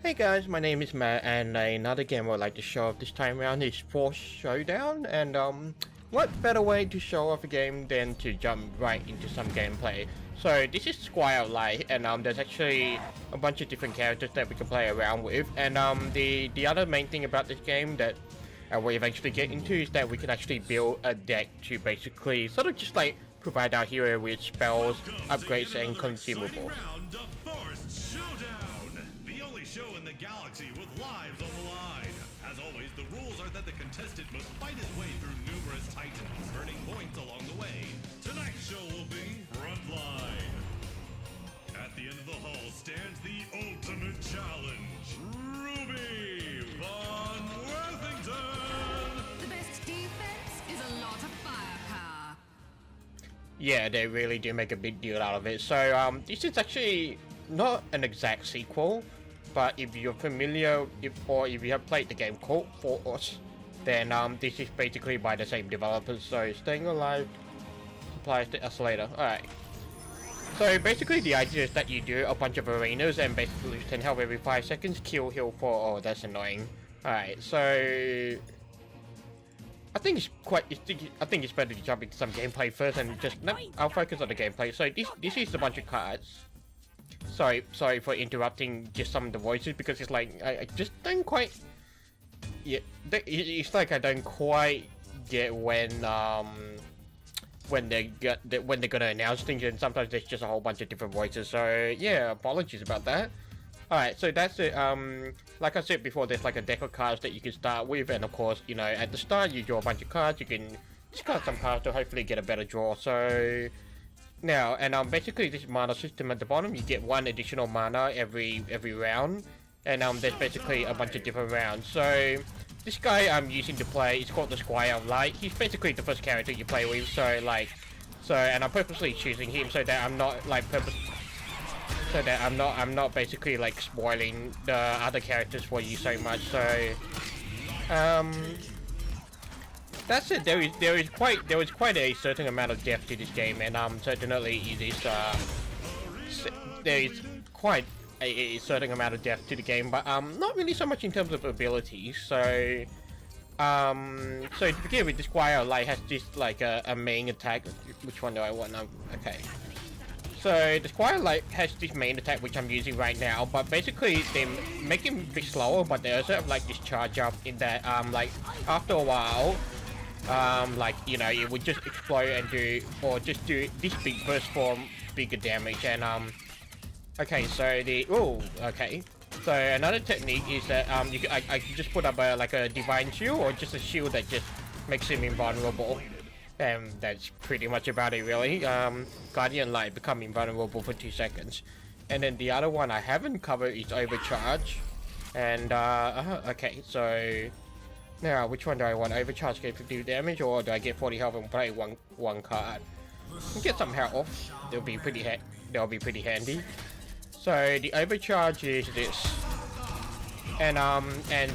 Hey guys, my name is Matt, and another game I'd like to show off this time around is for Showdown. And what better way to show off a game than to jump right into some gameplay? So this is Squire of Light, and there's actually a bunch of different characters that we can play around with. And the other main thing about this game that we eventually get into is that we can actually build a deck to basically sort of just like provide our hero with spells, upgrades, and consumables. Show in the galaxy with lives on the line. As always, the rules are that the contestant must fight his way through numerous titans, earning points along the way. Tonight's show will be Frontline. At the end of the hall stands the ultimate challenge, Ruby von Worthington. The best defense is a lot of firepower. Yeah, they really do make a big deal out of it. So this is actually not an exact sequel, but if you're familiar, if you have played the game called Force, then this is basically by the same developers. So staying alive applies to us later. Alright. So basically the idea is that you do a bunch of arenas and basically lose 10 health every 5 seconds, kill, heal 4. Oh, that's annoying. Alright, so I think it's better to jump into some gameplay first and just I'll focus on the gameplay. So this is a bunch of cards. Sorry for interrupting just some of the voices, because it's like I just don't quite. Yeah, it's like I don't quite get when they're gonna announce things, and sometimes there's just a whole bunch of different voices. So yeah, apologies about that. Alright, so that's it. Like I said before, there's like a deck of cards that you can start with, and of course, you know, at the start you draw a bunch of cards. You can discard some cards to hopefully get a better draw. So now, and basically this mana system at the bottom, you get 1 additional mana every round, and there's basically a bunch of different rounds. So this guy I'm using to play is called the Squire of Light. He's basically the first character you play with. And I'm purposely choosing him so that I'm not like I'm not basically like spoiling the other characters for you so much. So that's it. There is quite a certain amount of depth to this game, and certainly it is there is quite a certain amount of depth to the game, but not really so much in terms of abilities. So to begin with, the Squire Light has this like a main attack. Which one do I want? Okay. So the Squire Light has this main attack which I'm using right now, but basically they make him a bit slower, but they also have like this charge up in that like after a while, like, you know, it would just explode and do this big burst for bigger damage. And okay, so so another technique is that I can just put up like a divine shield, or just a shield that just makes him invulnerable, and that's pretty much about it really. Guardian Light become invulnerable for 2 seconds, and then the other one I haven't covered is Overcharge. And okay, so now, which one do I want? Overcharge, get 50 damage, or do I get 40 health and play one card? Get some health. That'll be pretty handy. So the overcharge is this, and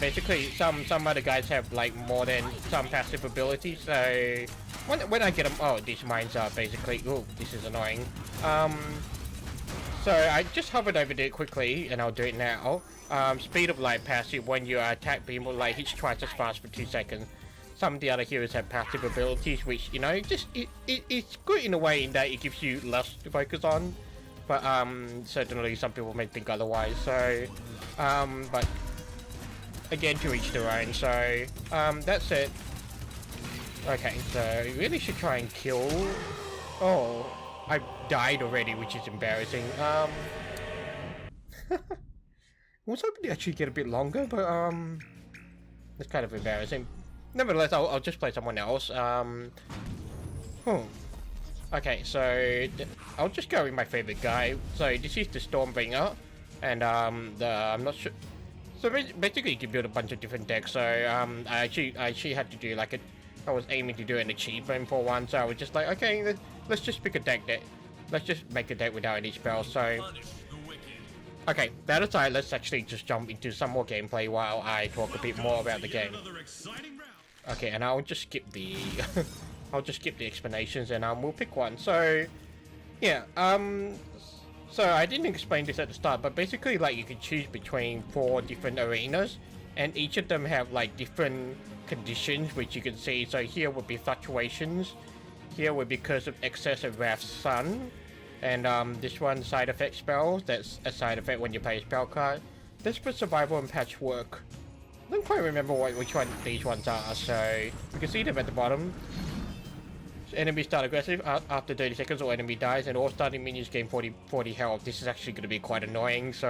basically some other guys have like more than some passive abilities. So when I get them, oh, these mines are basically, oh, this is annoying. So I just hovered over there quickly, and I'll do it now. Speed of Light passive, when you attack people, like hits twice as fast for 2 seconds. Some of the other heroes have passive abilities, which, you know, just it's good in a way in that it gives you less to focus on, but certainly some people may think otherwise. So but again, to each their own. So that's it. Okay, so we really should try and kill. Oh, I died already, which is embarrassing. I was hoping to actually get a bit longer, but it's kind of embarrassing. Nevertheless, I'll just play someone else. Okay, so I'll just go with my favorite guy. So this is the Stormbringer, and I'm not sure. So basically, you can build a bunch of different decks. So I actually had to do like I was aiming to do an achievement for one. So I was just like, okay, let's just pick a deck let's just make a deck without any spells. So okay, that aside, let's actually just jump into some more gameplay while I talk a bit more about the game. Okay, and I'll just skip the explanations, and we'll pick one. So yeah, So I didn't explain this at the start, but basically like you can choose between 4 different arenas, and each of them have like different conditions which you can see. So here would be fluctuations, here would be curse of excess of wrath sun, and this one side effect spells, that's a side effect when you play a spell card. Desperate survival and patchwork. I don't quite remember which one these ones are, so you can see them at the bottom. Enemies start aggressive after 30 seconds or enemy dies, and all starting minions gain 40 health. This is actually going to be quite annoying, so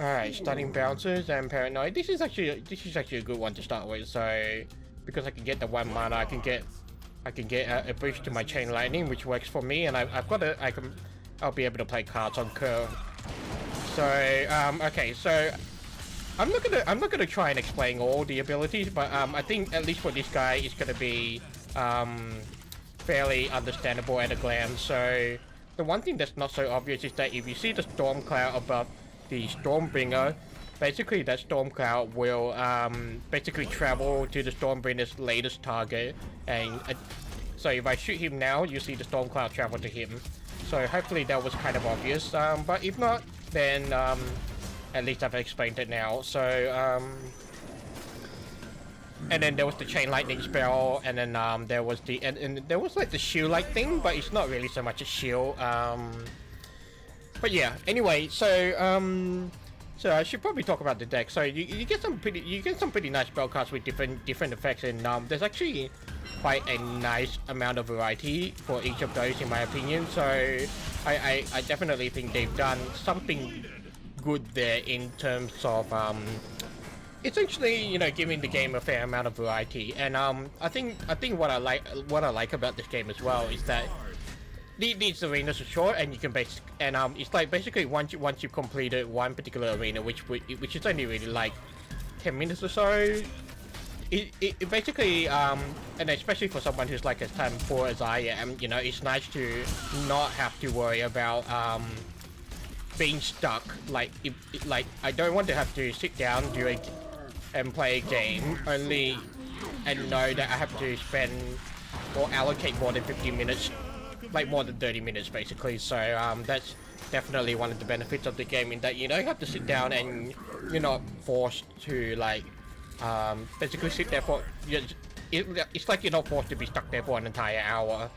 alright, starting bouncers and paranoid. This is actually a good one to start with. So because I can get the 1 mana, I can get a boost to my chain lightning, which works for me, and I'll be able to play cards on curve. So okay, so I'm not gonna try and explain all the abilities, but I think at least for this guy it's gonna be fairly understandable at a glance. So the one thing that's not so obvious is that if you see the storm cloud above the Stormbringer, basically that storm cloud will basically travel to the Stormbringer's latest target, and so if I shoot him now, you see the storm cloud travel to him. So hopefully that was kind of obvious, but if not, then at least I've explained it now. So and then there was the chain lightning spell, and then there was the and there was like the shield like thing, but it's not really so much a shield. But yeah, anyway, so so I should probably talk about the deck. So you get some pretty nice spell cards with different effects, and there's actually quite a nice amount of variety for each of those in my opinion. So I definitely think they've done something good there in terms of essentially, you know, giving the game a fair amount of variety. And I think what I like about this game as well is that these arenas are short, and you can it's like basically once you've completed one particular arena, which is only really like 10 minutes or so, it basically and especially for someone who's like as time poor as I am, you know, it's nice to not have to worry about being stuck. Like like I don't want to have to sit down and play a game only and know that I have to spend or allocate more than 50 minutes, like more than 30 minutes basically. So that's definitely one of the benefits of the game, in that you don't have to sit down and you're not forced to like basically sit there for it's like you're not forced to be stuck there for an entire hour.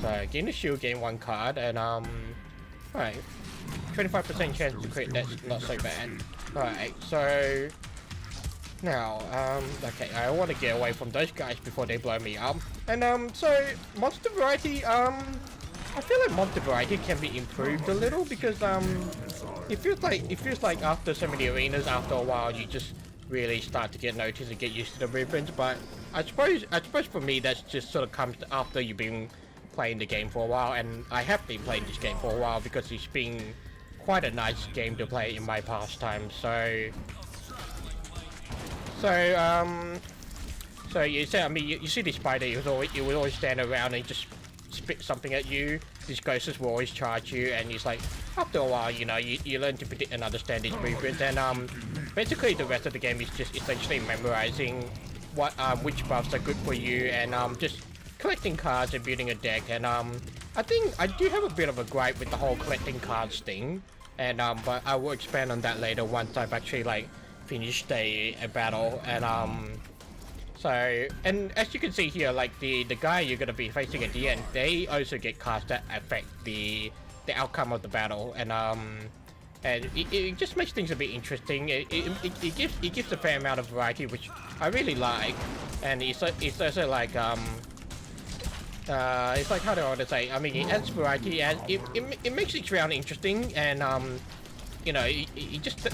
So gain the shield, gain 1 card, and alright, 25% chance to crit, that's not so bad. Alright, so now okay, I want to get away from those guys before they blow me up. And so monster variety, I feel like monster variety can be improved a little, because it feels like after so many arenas, after a while you just really start to get noticed and get used to the movements. But I suppose for me that's just sort of comes after you've been playing the game for a while, and I have been playing this game for a while because it's been quite a nice game to play in my pastime. So you say, I mean, you see this spider, it would always stand around and just spit something at you. These ghosts will always charge you, and it's like after a while, you know, you learn to predict and understand these movements. And basically the rest of the game is just essentially memorizing which buffs are good for you, and just collecting cards and building a deck. And I think I do have a bit of a gripe with the whole collecting cards thing, and but I will expand on that later once I've actually like finished a battle. And so, and as you can see here, like the guy you're gonna be facing at the end, they also get cards that affect the outcome of the battle. And it just makes things a bit interesting. It gives a fair amount of variety, which I really like. And it's also like it's like, how do I want to say? I mean, it adds variety, and it makes each round interesting. And you know, it just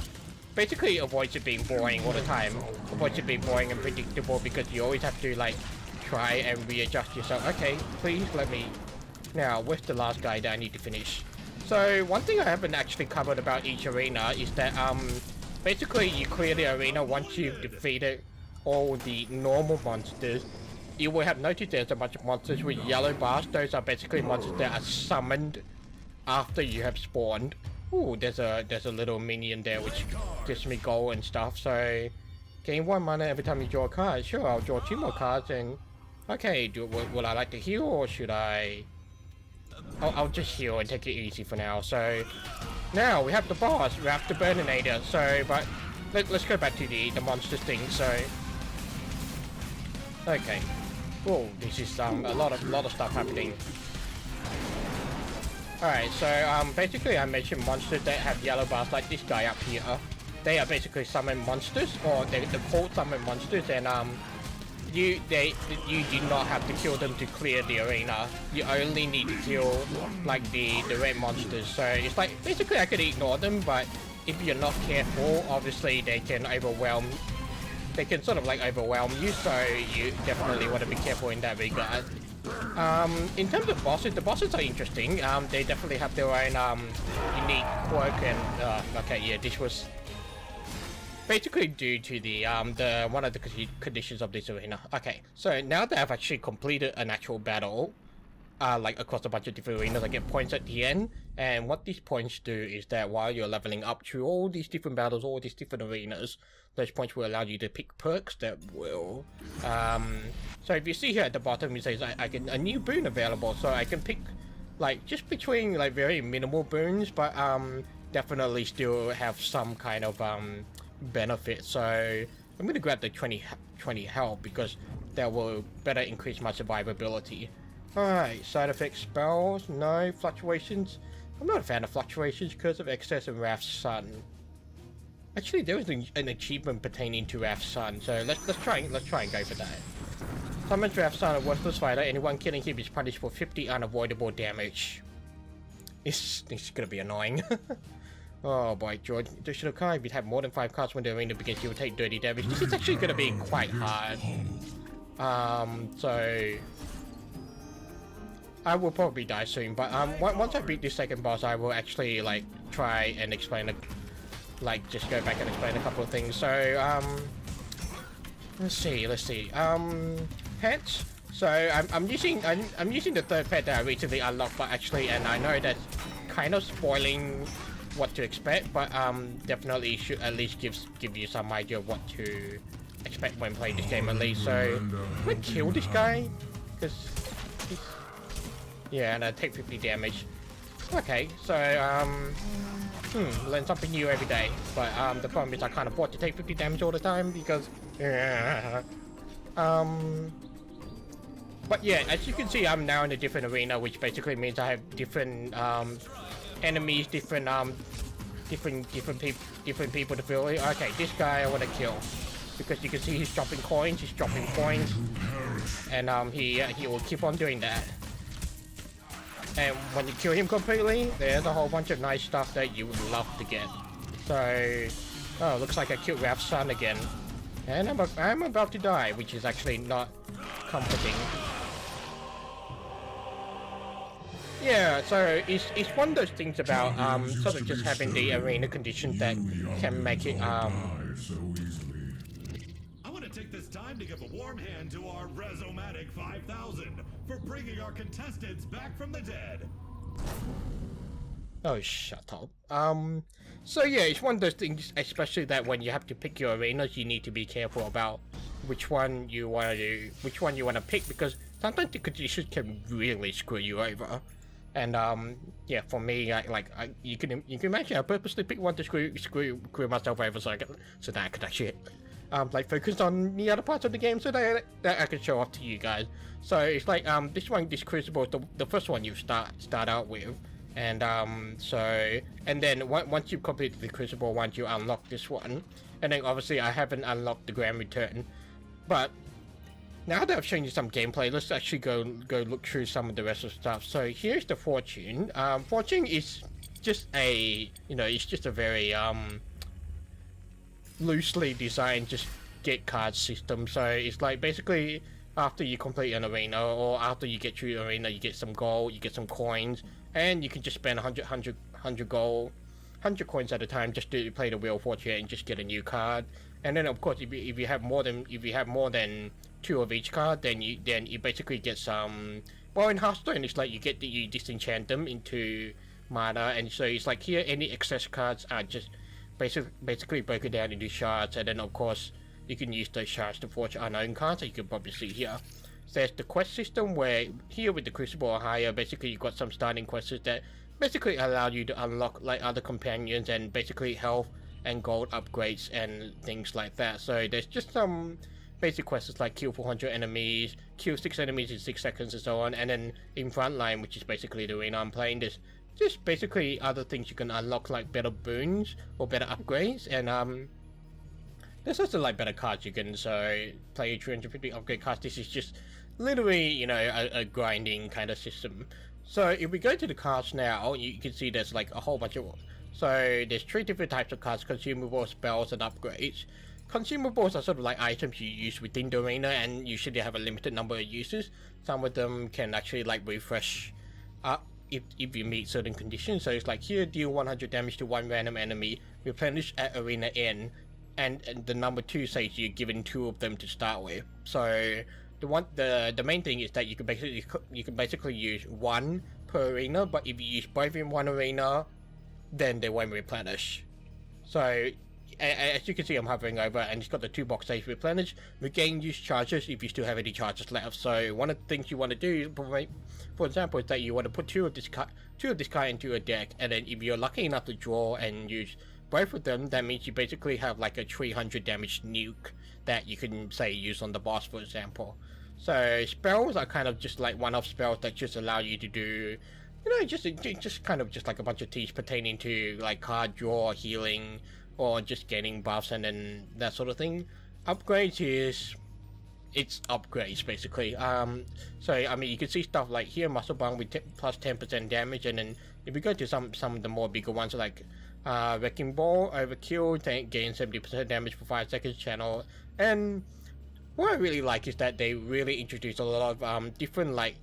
basically avoids it being boring all the time. Avoids it being boring and predictable, because you always have to like try and readjust yourself. Okay, please let me. Now, where's the last guy that I need to finish? So one thing I haven't actually covered about each arena is that basically you clear the arena once you've defeated all the normal monsters. You will have noticed there's a bunch of monsters with yellow bars. Those are basically monsters that are summoned after you have spawned. Ooh, there's a little minion there which gives me gold and stuff. So gain 1 mana every time you draw a card. Sure, I'll draw 2 more cards, and Okay, will I like to heal, or should I? I'll just heal and take it easy for now. So now we have the boss, we have the Burninator. So, but let's go back to the monsters thing. So, okay. Oh, this is a lot of stuff happening. Alright, so basically I mentioned monsters that have yellow bars like this guy up here. They are basically summon monsters, or they're called summon monsters, and you do not have to kill them to clear the arena. You only need to kill like the red monsters. So it's like basically I could ignore them, but if you're not careful, obviously they can overwhelm. They can sort of like overwhelm you, so you definitely want to be careful in that regard. In terms of bosses, the bosses are interesting. They definitely have their own unique quirk, and okay, yeah, this was basically due to the one of the conditions of this arena. Okay, so now that I've actually completed an actual battle, like across a bunch of different arenas, I get points at the end, and what these points do is that while you're leveling up through all these different battles, all these different arenas, those points will allow you to pick perks that will so if you see here at the bottom, it says I get a new boon available, so I can pick like just between like very minimal boons, but definitely still have some kind of benefit. So I'm gonna grab the 20 health because that will better increase my survivability. Alright, side effects, spells, no fluctuations. I'm not a fan of fluctuations because of excess and Wrath's Sun. Actually, there was an achievement pertaining to Wrath's Sun, so let's try and go for that. Summons Wrath's Sun, a worthless fighter. Anyone killing him is punished for 50 unavoidable damage. This is gonna be annoying. Oh boy, George. Additional card. If you have more than 5 cards when the arena begins, you will take 30 damage. This is actually gonna be quite hard. So I will probably die soon, but once I beat this second boss, I will actually like try and explain like just go back and explain a couple of things. So let's see. Pets. So I'm using the third pet that I recently unlocked, but actually, and I know that's kind of spoiling what to expect, but definitely should at least give you some idea of what to expect when playing this game at least. So I'm gonna kill this guy because yeah, and I take 50 damage. Okay, so learn something new every day, but the problem is I can't afford to take 50 damage all the time because but yeah, as you can see, I'm now in a different arena, which basically means I have different enemies, different people to fill. Okay, this guy I want to kill because you can see he's dropping coins, and he will keep on doing that. And when you kill him completely, there's a whole bunch of nice stuff that you would love to get. So, oh, looks like I killed Wrath's Sun again, and I'm about to die, which is actually not comforting. Yeah, so it's one of those things about sort of just having the arena conditions that can make it I want to take this time to give a warm hand to our Rezomatic 5000 for bringing our contestants back from the dead. Oh, shut up. So yeah, it's one of those things, especially that when you have to pick your arenas, you need to be careful about which one you want to pick, because sometimes the conditions can really screw you over. And yeah, for me, you can imagine I purposely picked one to screw myself over so that I could actually like focus on the other parts of the game so that I could show off to you guys. So it's like this Crucible is the first one you start out with, and and then once you've completed the Crucible one, you unlock this one, and then obviously I haven't unlocked the Grand Return, but now that I've shown you some gameplay, let's actually go look through some of the rest of the stuff. So here's the Fortune. Fortune is just it's just a very loosely designed just get card system. So it's like basically after you complete an arena, or after you get through the arena, you get some gold, you get some coins, and you can just spend 100 gold, 100 coins at a time just to play the Wheel of Fortune and just get a new card. And then of course, if you have more than 2 of each card, then you basically get some. Well, in Hearthstone, it's like you disenchant them into mana, and so it's like here any excess cards are just basically broken down into shards, and then of course you can use those shards to forge unknown cards, that you can probably see here. there's the quest system where here with the Crucible or higher, basically you've got some starting quests that basically allow you to unlock like other companions and basically health and gold upgrades and things like that. So there's just some basic quests like kill 400 enemies, kill 6 enemies in 6 seconds and so on, and then in Frontline, which is basically the arena I'm playing, there's just basically other things you can unlock like better boons or better upgrades, and there's also like better cards you can play 350 upgrade cards. This is just literally, you know, a grinding kind of system. So if we go to the cards now, you can see there's like a whole bunch of, so there's 3 different types of cards: consumables, spells, and upgrades. Consumables are sort of like items you use within the arena, and usually have a limited number of uses. Some of them can actually like refresh if you meet certain conditions. So it's like here, deal 100 damage to one random enemy, replenish at arena end, and the number 2 says you're given 2 of them to start with. So the main thing is that you can basically use 1 per arena, but if you use both in one arena, then they won't replenish. So as you can see, I'm hovering over and it's got the 2 box says replenish, regain use charges if you still have any charges left. So one of the things you want to do, for example, is that you want to put 2 of this card into a deck, and then if you're lucky enough to draw and use both of them, that means you basically have like a 300 damage nuke that you can say use on the boss, for example. So spells are kind of just like one-off spells that just allow you to do, you know, just kind of just like a bunch of teas pertaining to like card draw, healing, or just getting buffs and then that sort of thing. Upgrades is, it's upgrades basically. So I mean, you can see stuff like here, muscle bond with plus 10% damage, and then if we go to some of the more bigger ones like wrecking ball, overkill, gain 70% damage for 5 seconds channel. And what I really like is that they really introduce a lot of different like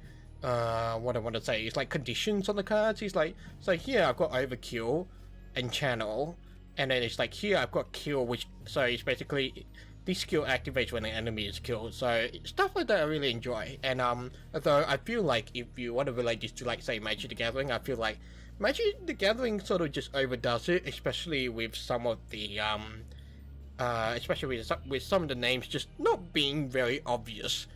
what I want to say is like conditions on the cards. It's like, so here I've got overkill and channel, and then it's like here I've got kill, which, so it's basically this skill activates when an enemy is killed. So stuff like that I really enjoy. And although I feel like if you want to relate this to like say Magic the Gathering, I feel like Magic the Gathering sort of just overdoes it, especially with some of the especially with some of the names just not being very obvious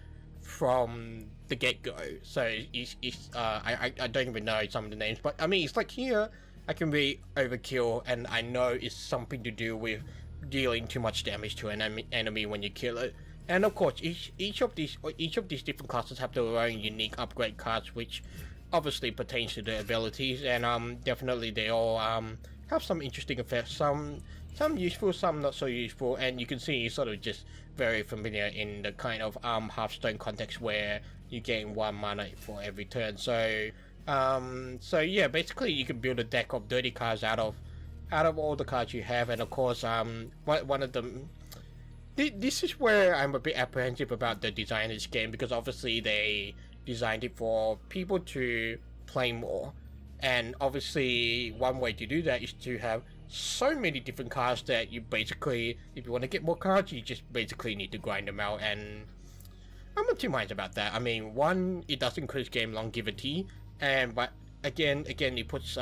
from the get-go. So I don't even know some of the names, but I mean, it's like here I can read overkill and I know it's something to do with dealing too much damage to an enemy when you kill it. And of course, each of these different classes have their own unique upgrade cards, which obviously pertains to their abilities, and definitely they all have some interesting effects. Some useful, some not so useful, and you can see it's sort of just very familiar in the kind of Hearthstone context where you gain 1 mana for every turn. So so yeah, basically you can build a deck of 30 cards out of all the cards you have. And of course, one of them, this is where I'm a bit apprehensive about the design of this game, because obviously they designed it for people to play more, and obviously one way to do that is to have so many different cards that you basically, if you want to get more cards, you just basically need to grind them out. And I'm not too minds about that. I mean, one, it does increase game longevity, and but again it puts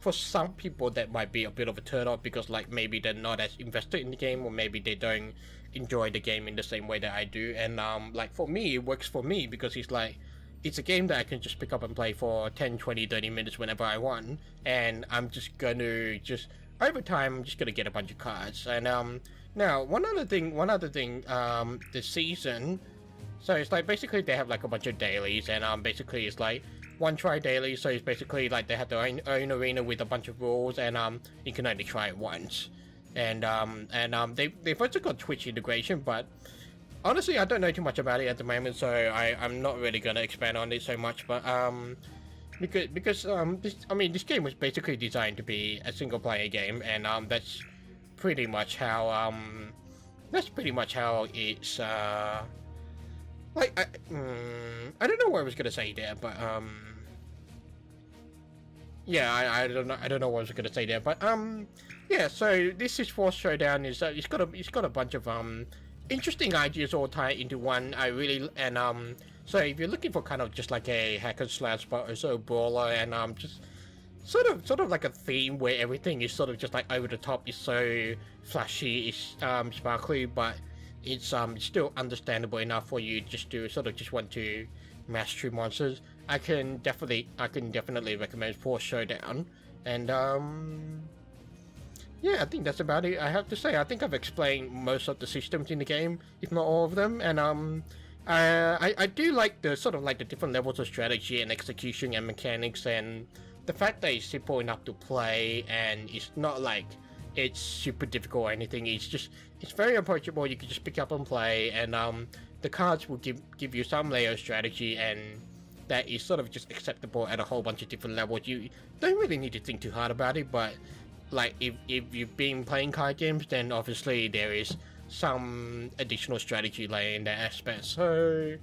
for some people that might be a bit of a turn off, because like maybe they're not as invested in the game, or maybe they don't enjoy the game in the same way that I do. And like for me, it works for me because it's like, it's a game that I can just pick up and play for 10, 20, 30 minutes whenever I want, and I'm just gonna over time I'm just gonna get a bunch of cards. And now one other thing, the season, so it's like basically they have like a bunch of dailies, and basically it's like one try daily. So it's basically like they have their own arena with a bunch of rules, and you can only try it once. And they've also got Twitch integration, but honestly I don't know too much about it at the moment, so I'm not really gonna expand on it so much. But because this game was basically designed to be a single player game, and that's pretty much how it's like I don't know what I was gonna say there, but yeah, I don't know what I was gonna say there, but yeah. So this is for Showdown. Is it's got a bunch of interesting ideas all tied into one. So if you're looking for kind of just like a hack and slash, but also a brawler, and just sort of like a theme where everything is sort of just like over the top, is so flashy, it's sparkly, but it's still understandable enough for you just to sort of just want to mash through monsters, I can definitely recommend for Showdown. And yeah, I think that's about it. I have to say, I think I've explained most of the systems in the game, if not all of them. And I do like the sort of like the different levels of strategy and execution and mechanics, and the fact that it's simple enough to play, and it's not like it's super difficult or anything. It's very approachable. You can just pick up and play, and the cards will give you some layer of strategy, and that is sort of just acceptable at a whole bunch of different levels. You don't really need to think too hard about it, but like if you've been playing card games, then obviously there is some additional strategy layer in that aspect. So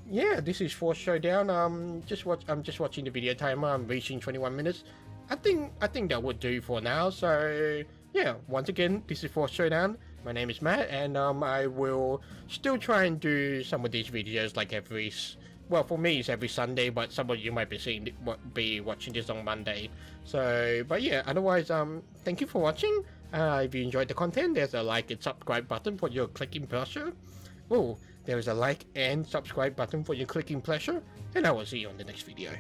yeah, this is for Showdown. I'm just watching the video timer. I'm reaching 21 minutes. I think that would do for now. So yeah, once again, this is for Showdown. My name is Matt, and I will still try and do some of these videos like well, for me it's every Sunday, but some of you might be watching this on Monday. So, but yeah, otherwise, thank you for watching. If you enjoyed the content, there's a like and subscribe button for your clicking pleasure. Oh, there is a like and subscribe button for your clicking pleasure, and I will see you on the next video.